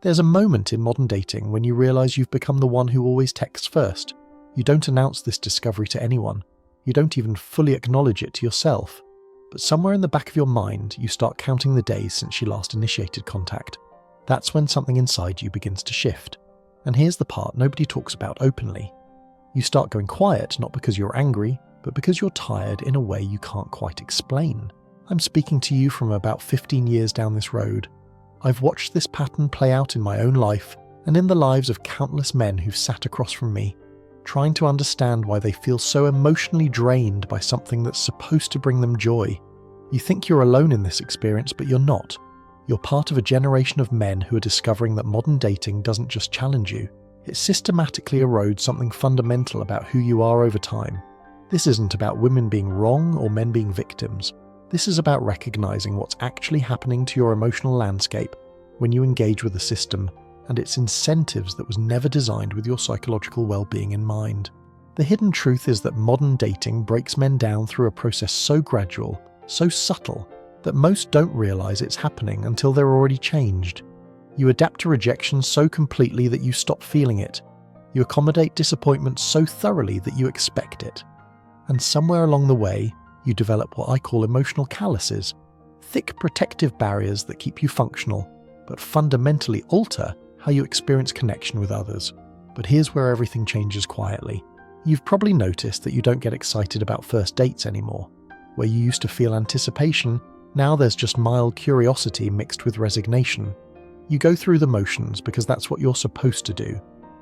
There's a moment in modern dating when you realise you've become the one who always texts first. You don't announce this discovery to anyone. You don't even fully acknowledge it to yourself. But somewhere in the back of your mind, you start counting the days since you last initiated contact. That's when something inside you begins to shift. And here's the part nobody talks about openly. You start going quiet, not because you're angry, but because you're tired in a way you can't quite explain. I'm speaking to you from about 15 years down this road. I've watched this pattern play out in my own life and in the lives of countless men who've sat across from me, trying to understand why they feel so emotionally drained by something that's supposed to bring them joy. You think you're alone in this experience, but you're not. You're part of a generation of men who are discovering that modern dating doesn't just challenge you, it systematically erodes something fundamental about who you are over time. This isn't about women being wrong or men being victims. This is about recognizing what's actually happening to your emotional landscape when you engage with a system and its incentives that was never designed with your psychological well-being in mind. The hidden truth is that modern dating breaks men down through a process so gradual, so subtle, that most don't realize it's happening until they're already changed. You adapt to rejection so completely that you stop feeling it. You accommodate disappointment so thoroughly that you expect it. And somewhere along the way, you develop what I call emotional calluses, thick protective barriers that keep you functional, but fundamentally alter how you experience connection with others. But here's where everything changes quietly. You've probably noticed that you don't get excited about first dates anymore. Where you used to feel anticipation, now there's just mild curiosity mixed with resignation. You go through the motions because that's what you're supposed to do,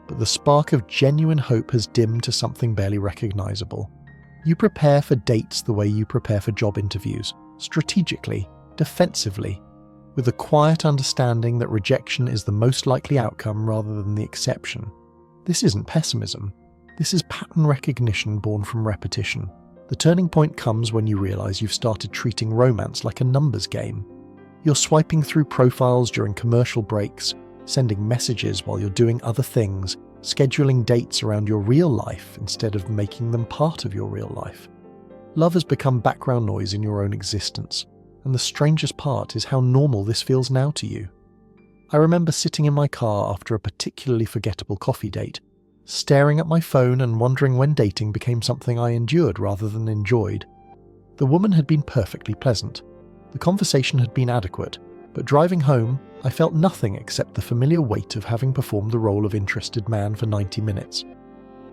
but the spark of genuine hope has dimmed to something barely recognizable. You prepare for dates the way you prepare for job interviews, strategically, defensively, with a quiet understanding that rejection is the most likely outcome rather than the exception. This isn't pessimism. This is pattern recognition born from repetition. The turning point comes when you realize you've started treating romance like a numbers game. You're swiping through profiles during commercial breaks, sending messages while you're doing other things, scheduling dates around your real life instead of making them part of your real life. Love has become background noise in your own existence, and the strangest part is how normal this feels now to you. I remember sitting in my car after a particularly forgettable coffee date, staring at my phone and wondering when dating became something I endured rather than enjoyed. The woman had been perfectly pleasant. The conversation had been adequate, but driving home, I felt nothing except the familiar weight of having performed the role of interested man for 90 minutes.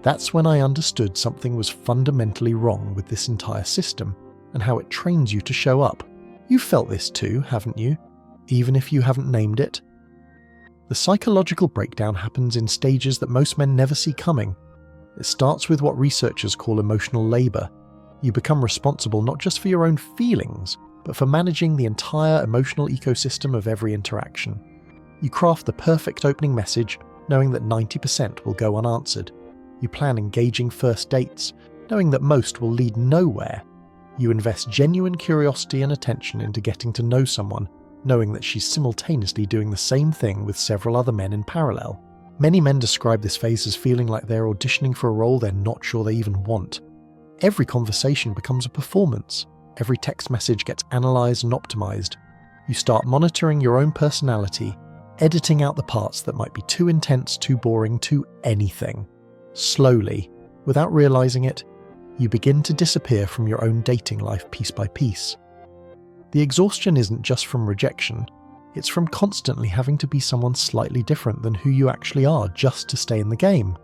That's when I understood something was fundamentally wrong with this entire system and how it trains you to show up. You've felt this too, haven't you? Even if you haven't named it. The psychological breakdown happens in stages that most men never see coming. It starts with what researchers call emotional labor. You become responsible not just for your own feelings, but for managing the entire emotional ecosystem of every interaction. You craft the perfect opening message, knowing that 90% will go unanswered. You plan engaging first dates, knowing that most will lead nowhere. You invest genuine curiosity and attention into getting to know someone, knowing that she's simultaneously doing the same thing with several other men in parallel. Many men describe this phase as feeling like they're auditioning for a role they're not sure they even want. Every conversation becomes a performance. Every text message gets analysed and optimised. You start monitoring your own personality, editing out the parts that might be too intense, too boring, too anything. Slowly, without realising it, you begin to disappear from your own dating life piece by piece. The exhaustion isn't just from rejection, it's from constantly having to be someone slightly different than who you actually are just to stay in the game.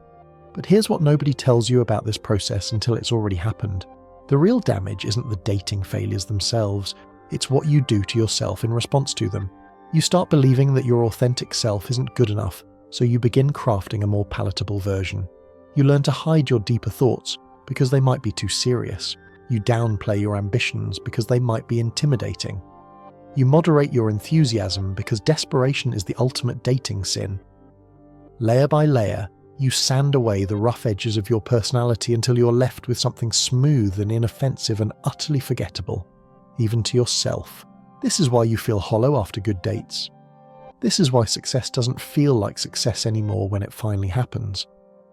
But here's what nobody tells you about this process until it's already happened. The real damage isn't the dating failures themselves, it's what you do to yourself in response to them. You start believing that your authentic self isn't good enough, so you begin crafting a more palatable version. You learn to hide your deeper thoughts because they might be too serious. You downplay your ambitions because they might be intimidating. You moderate your enthusiasm because desperation is the ultimate dating sin. Layer by layer, you sand away the rough edges of your personality until you're left with something smooth and inoffensive and utterly forgettable, even to yourself. This is why you feel hollow after good dates. This is why success doesn't feel like success anymore when it finally happens.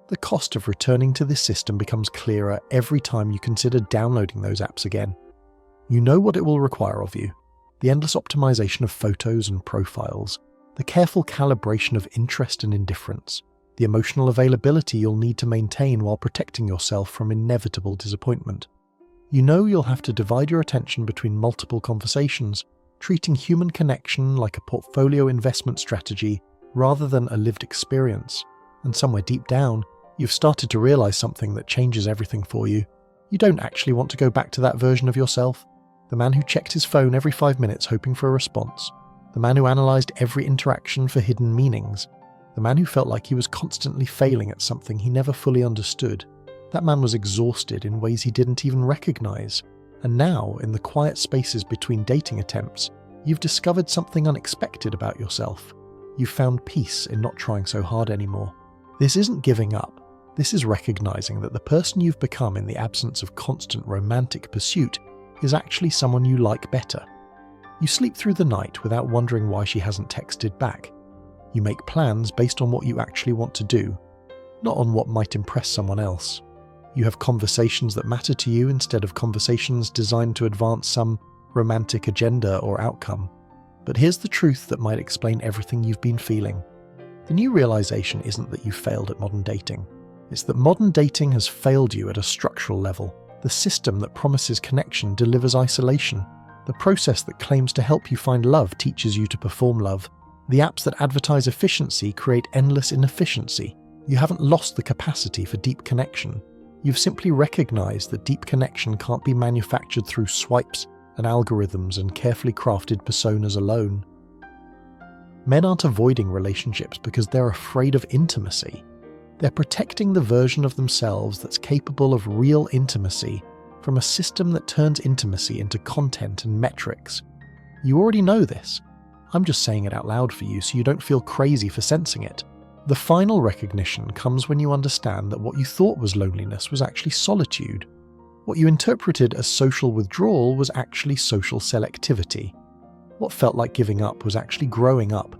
The cost of returning to this system becomes clearer every time you consider downloading those apps again. You know what it will require of you. The endless optimization of photos and profiles, the the careful calibration of interest and indifference, the emotional availability you'll need to maintain while protecting yourself from inevitable disappointment. You know you'll have to divide your attention between multiple conversations, treating human connection like a portfolio investment strategy rather than a lived experience. And somewhere deep down, you've started to realize something that changes everything for you. You don't actually want to go back to that version of yourself. The man who checked his phone every 5 minutes hoping for a response. The man who analyzed every interaction for hidden meanings. The man who felt like he was constantly failing at something he never fully understood. That man was exhausted in ways he didn't even recognize. And now, in the quiet spaces between dating attempts, you've discovered something unexpected about yourself. You've found peace in not trying so hard anymore. This isn't giving up. This is recognizing that the person you've become in the absence of constant romantic pursuit is actually someone you like better. You sleep through the night without wondering why she hasn't texted back. You make plans based on what you actually want to do, not on what might impress someone else. You have conversations that matter to you instead of conversations designed to advance some romantic agenda or outcome. But here's the truth that might explain everything you've been feeling. The new realization isn't that you failed at modern dating. It's that modern dating has failed you at a structural level. The system that promises connection delivers isolation. The process that claims to help you find love teaches you to perform love. The apps that advertise efficiency create endless inefficiency. You haven't lost the capacity for deep connection. You've simply recognized that deep connection can't be manufactured through swipes and algorithms and carefully crafted personas alone. Men aren't avoiding relationships because they're afraid of intimacy. They're protecting the version of themselves that's capable of real intimacy from a system that turns intimacy into content and metrics. You already know this. I'm just saying it out loud for you so you don't feel crazy for sensing it. The final recognition comes when you understand that what you thought was loneliness was actually solitude. What you interpreted as social withdrawal was actually social selectivity. What felt like giving up was actually growing up.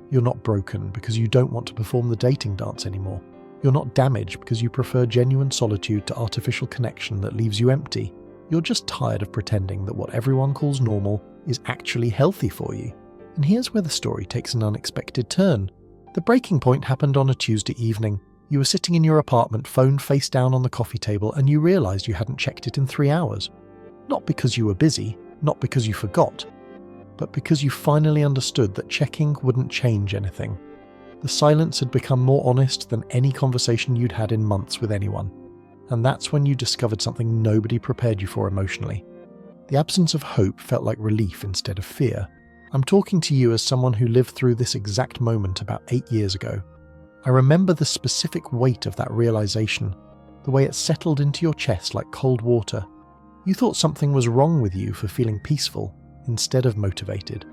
You're not broken because you don't want to perform the dating dance anymore. You're not damaged because you prefer genuine solitude to artificial connection that leaves you empty. You're just tired of pretending that what everyone calls normal is actually healthy for you. And here's where the story takes an unexpected turn. The breaking point happened on a Tuesday evening. You were sitting in your apartment, phone face down on the coffee table, and you realized you hadn't checked it in 3 hours. Not because you were busy, not because you forgot, but because you finally understood that checking wouldn't change anything. The silence had become more honest than any conversation you'd had in months with anyone. And that's when you discovered something nobody prepared you for emotionally. The absence of hope felt like relief instead of fear. I'm talking to you as someone who lived through this exact moment about 8 years ago. I remember the specific weight of that realization, the way it settled into your chest like cold water. You thought something was wrong with you for feeling peaceful instead of motivated.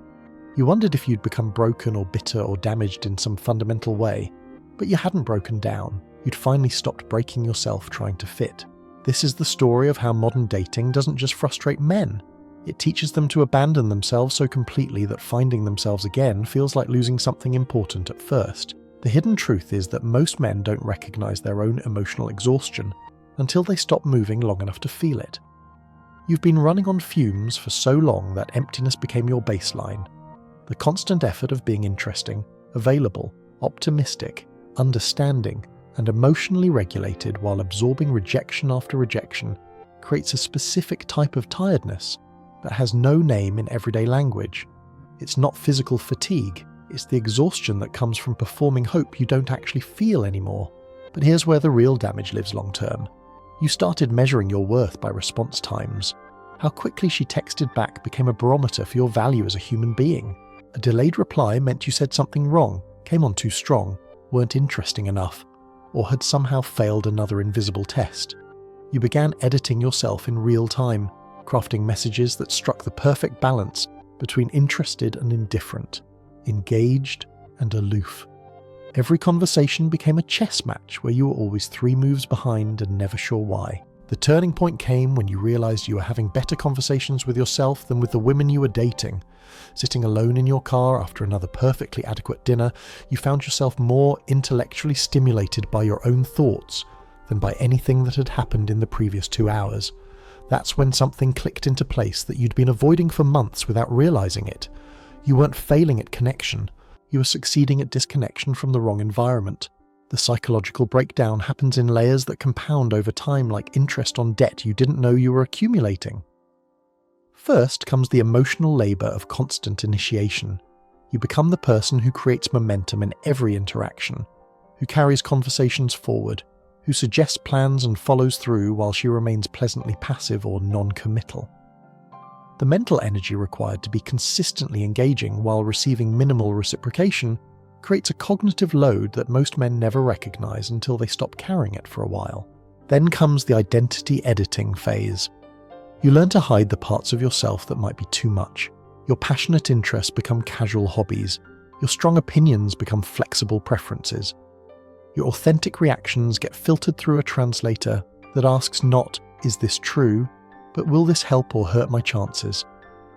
You wondered if you'd become broken or bitter or damaged in some fundamental way, but you hadn't broken down. You'd finally stopped breaking yourself trying to fit. This is the story of how modern dating doesn't just frustrate men. It teaches them to abandon themselves so completely that finding themselves again feels like losing something important at first. The hidden truth is that most men don't recognize their own emotional exhaustion until they stop moving long enough to feel it. You've been running on fumes for so long that emptiness became your baseline. The constant effort of being interesting, available, optimistic, understanding, and emotionally regulated while absorbing rejection after rejection creates a specific type of tiredness that has no name in everyday language. It's not physical fatigue, it's the exhaustion that comes from performing hope you don't actually feel anymore. But here's where the real damage lives long term. You started measuring your worth by response times. How quickly she texted back became a barometer for your value as a human being. A delayed reply meant you said something wrong, came on too strong, weren't interesting enough, or had somehow failed another invisible test. You began editing yourself in real time, crafting messages that struck the perfect balance between interested and indifferent, engaged and aloof. Every conversation became a chess match where you were always 3 moves behind and never sure why. The turning point came when you realized you were having better conversations with yourself than with the women you were dating. Sitting alone in your car after another perfectly adequate dinner, you found yourself more intellectually stimulated by your own thoughts than by anything that had happened in the previous 2 hours. That's when something clicked into place that you'd been avoiding for months without realizing it. You weren't failing at connection. You are succeeding at disconnection from the wrong environment. The psychological breakdown happens in layers that compound over time like interest on debt you didn't know you were accumulating. First comes the emotional labour of constant initiation. You become the person who creates momentum in every interaction, who carries conversations forward, who suggests plans and follows through while she remains pleasantly passive or non-committal. The mental energy required to be consistently engaging while receiving minimal reciprocation creates a cognitive load that most men never recognise until they stop carrying it for a while. Then comes the identity editing phase. You learn to hide the parts of yourself that might be too much. Your passionate interests become casual hobbies. Your strong opinions become flexible preferences. Your authentic reactions get filtered through a translator that asks not, "Is this true?" but "Will this help or hurt my chances?"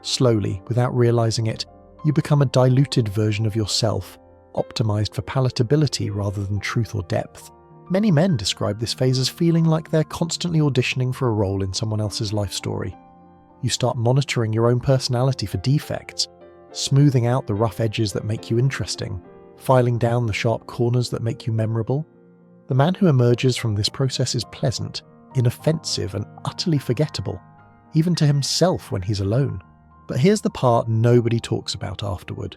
Slowly, without realising it, you become a diluted version of yourself, optimised for palatability rather than truth or depth. Many men describe this phase as feeling like they're constantly auditioning for a role in someone else's life story. You start monitoring your own personality for defects, smoothing out the rough edges that make you interesting, filing down the sharp corners that make you memorable. The man who emerges from this process is pleasant, inoffensive, and utterly forgettable, even to himself when he's alone. But here's the part nobody talks about afterward.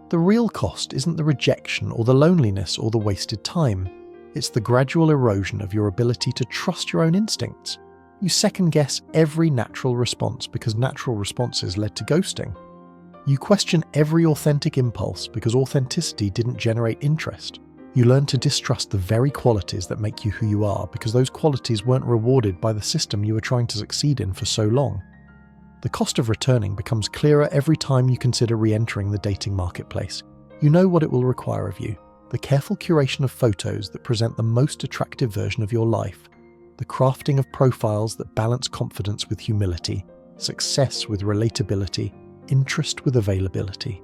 The real cost isn't the rejection or the loneliness or the wasted time. It's the gradual erosion of your ability to trust your own instincts. You second-guess every natural response because natural responses led to ghosting. You question every authentic impulse because authenticity didn't generate interest. You learn to distrust the very qualities that make you who you are because those qualities weren't rewarded by the system you were trying to succeed in for so long. The cost of returning becomes clearer every time you consider re-entering the dating marketplace. You know what it will require of you: the careful curation of photos that present the most attractive version of your life, the crafting of profiles that balance confidence with humility, success with relatability, interest with availability.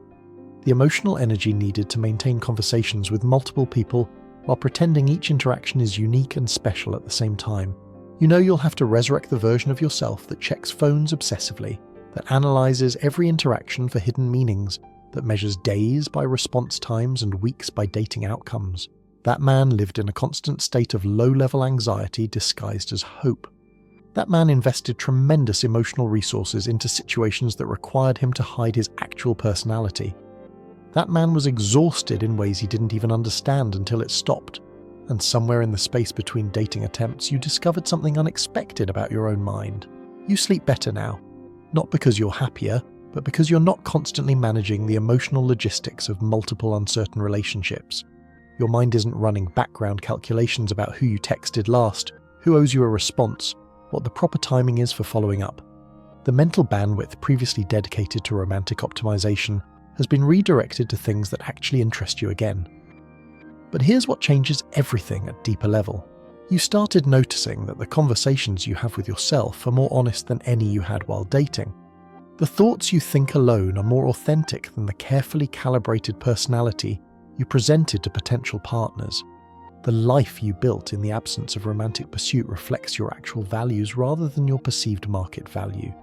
The emotional energy needed to maintain conversations with multiple people while pretending each interaction is unique and special at the same time. You know you'll have to resurrect the version of yourself that checks phones obsessively, that analyses every interaction for hidden meanings, that measures days by response times and weeks by dating outcomes. That man lived in a constant state of low-level anxiety disguised as hope. That man invested tremendous emotional resources into situations that required him to hide his actual personality. That man was exhausted in ways he didn't even understand until it stopped. And somewhere in the space between dating attempts, you discovered something unexpected about your own mind. You sleep better now, not because you're happier, but because you're not constantly managing the emotional logistics of multiple uncertain relationships. Your mind isn't running background calculations about who you texted last, who owes you a response, what the proper timing is for following up. The mental bandwidth previously dedicated to romantic optimization has been redirected to things that actually interest you again. But here's what changes everything at deeper level. You started noticing that the conversations you have with yourself are more honest than any you had while dating. The thoughts you think alone are more authentic than the carefully calibrated personality you presented to potential partners. The life you built in the absence of romantic pursuit reflects your actual values rather than your perceived market value.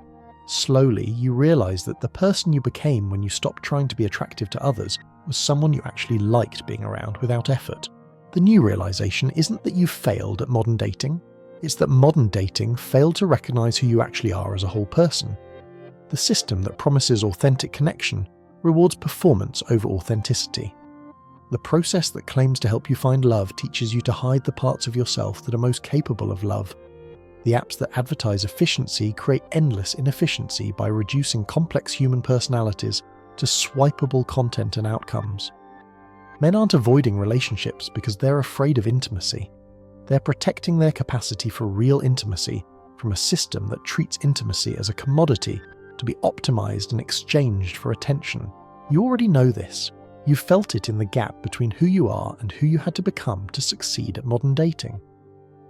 Slowly, you realize that the person you became when you stopped trying to be attractive to others was someone you actually liked being around without effort. The new realization isn't that you failed at modern dating, it's that modern dating failed to recognize who you actually are as a whole person. The system that promises authentic connection rewards performance over authenticity. The process that claims to help you find love teaches you to hide the parts of yourself that are most capable of love. The apps that advertise efficiency create endless inefficiency by reducing complex human personalities to swipeable content and outcomes. Men aren't avoiding relationships because they're afraid of intimacy. They're protecting their capacity for real intimacy from a system that treats intimacy as a commodity to be optimized and exchanged for attention. You already know this. You've felt it in the gap between who you are and who you had to become to succeed at modern dating.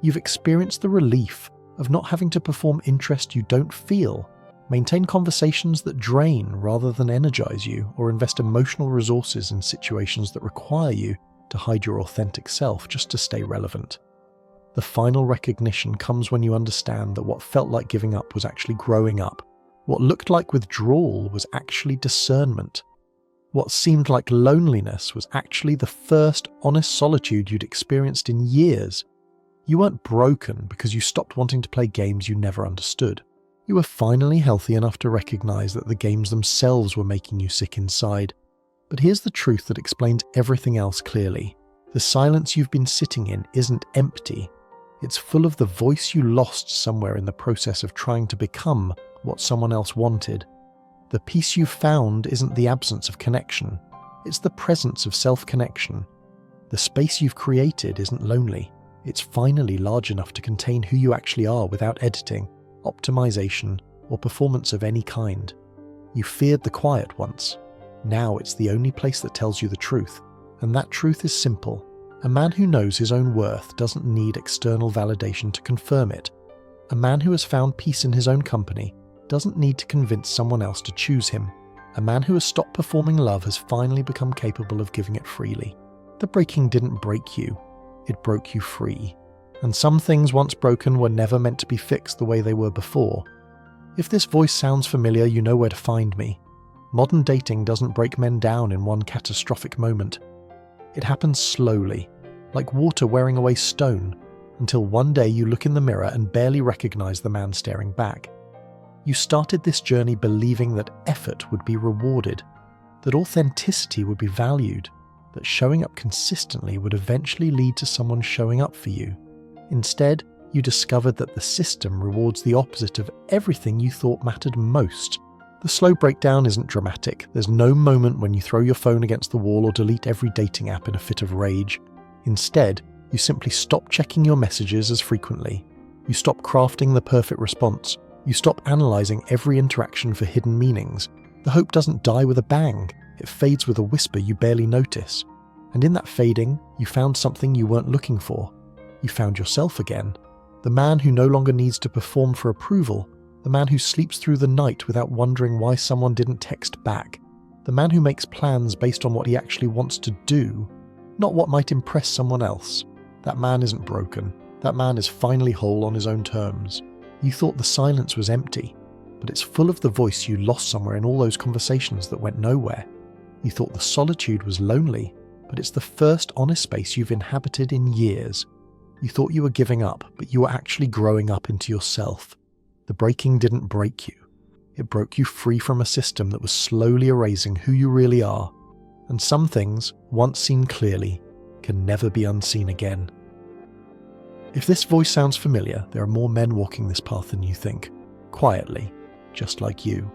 You've experienced the relief of not having to perform interest you don't feel, maintain conversations that drain rather than energize you, or invest emotional resources in situations that require you to hide your authentic self just to stay relevant. The final recognition comes when you understand that what felt like giving up was actually growing up. What looked like withdrawal was actually discernment. What seemed like loneliness was actually the first honest solitude you'd experienced in years. You weren't broken because you stopped wanting to play games you never understood. You were finally healthy enough to recognize that the games themselves were making you sick inside. But here's the truth that explains everything else clearly. The silence you've been sitting in isn't empty. It's full of the voice you lost somewhere in the process of trying to become what someone else wanted. The peace you've found isn't the absence of connection. It's the presence of self-connection. The space you've created isn't lonely. It's finally large enough to contain who you actually are without editing, optimization, or performance of any kind. You feared the quiet once. Now it's the only place that tells you the truth. And that truth is simple. A man who knows his own worth doesn't need external validation to confirm it. A man who has found peace in his own company doesn't need to convince someone else to choose him. A man who has stopped performing love has finally become capable of giving it freely. The breaking didn't break you. It broke you free. And some things once broken were never meant to be fixed the way they were before. If this voice sounds familiar, you know where to find me. Modern dating doesn't break men down in one catastrophic moment. It happens slowly, like water wearing away stone, until one day you look in the mirror and barely recognize the man staring back. You started this journey believing that effort would be rewarded, that authenticity would be valued, that showing up consistently would eventually lead to someone showing up for you. Instead, you discovered that the system rewards the opposite of everything you thought mattered most. The slow breakdown isn't dramatic. There's no moment when you throw your phone against the wall or delete every dating app in a fit of rage. Instead, you simply stop checking your messages as frequently. You stop crafting the perfect response. You stop analyzing every interaction for hidden meanings. The hope doesn't die with a bang. It fades with a whisper you barely notice. And in that fading, you found something you weren't looking for. You found yourself again. The man who no longer needs to perform for approval. The man who sleeps through the night without wondering why someone didn't text back. The man who makes plans based on what he actually wants to do, not what might impress someone else. That man isn't broken. That man is finally whole on his own terms. You thought the silence was empty, but it's full of the voice you lost somewhere in all those conversations that went nowhere. You thought the solitude was lonely, but it's the first honest space you've inhabited in years. You thought you were giving up, but you were actually growing up into yourself. The breaking didn't break you. It broke you free from a system that was slowly erasing who you really are. And some things, once seen clearly, can never be unseen again. If this voice sounds familiar, there are more men walking this path than you think. Quietly, just like you.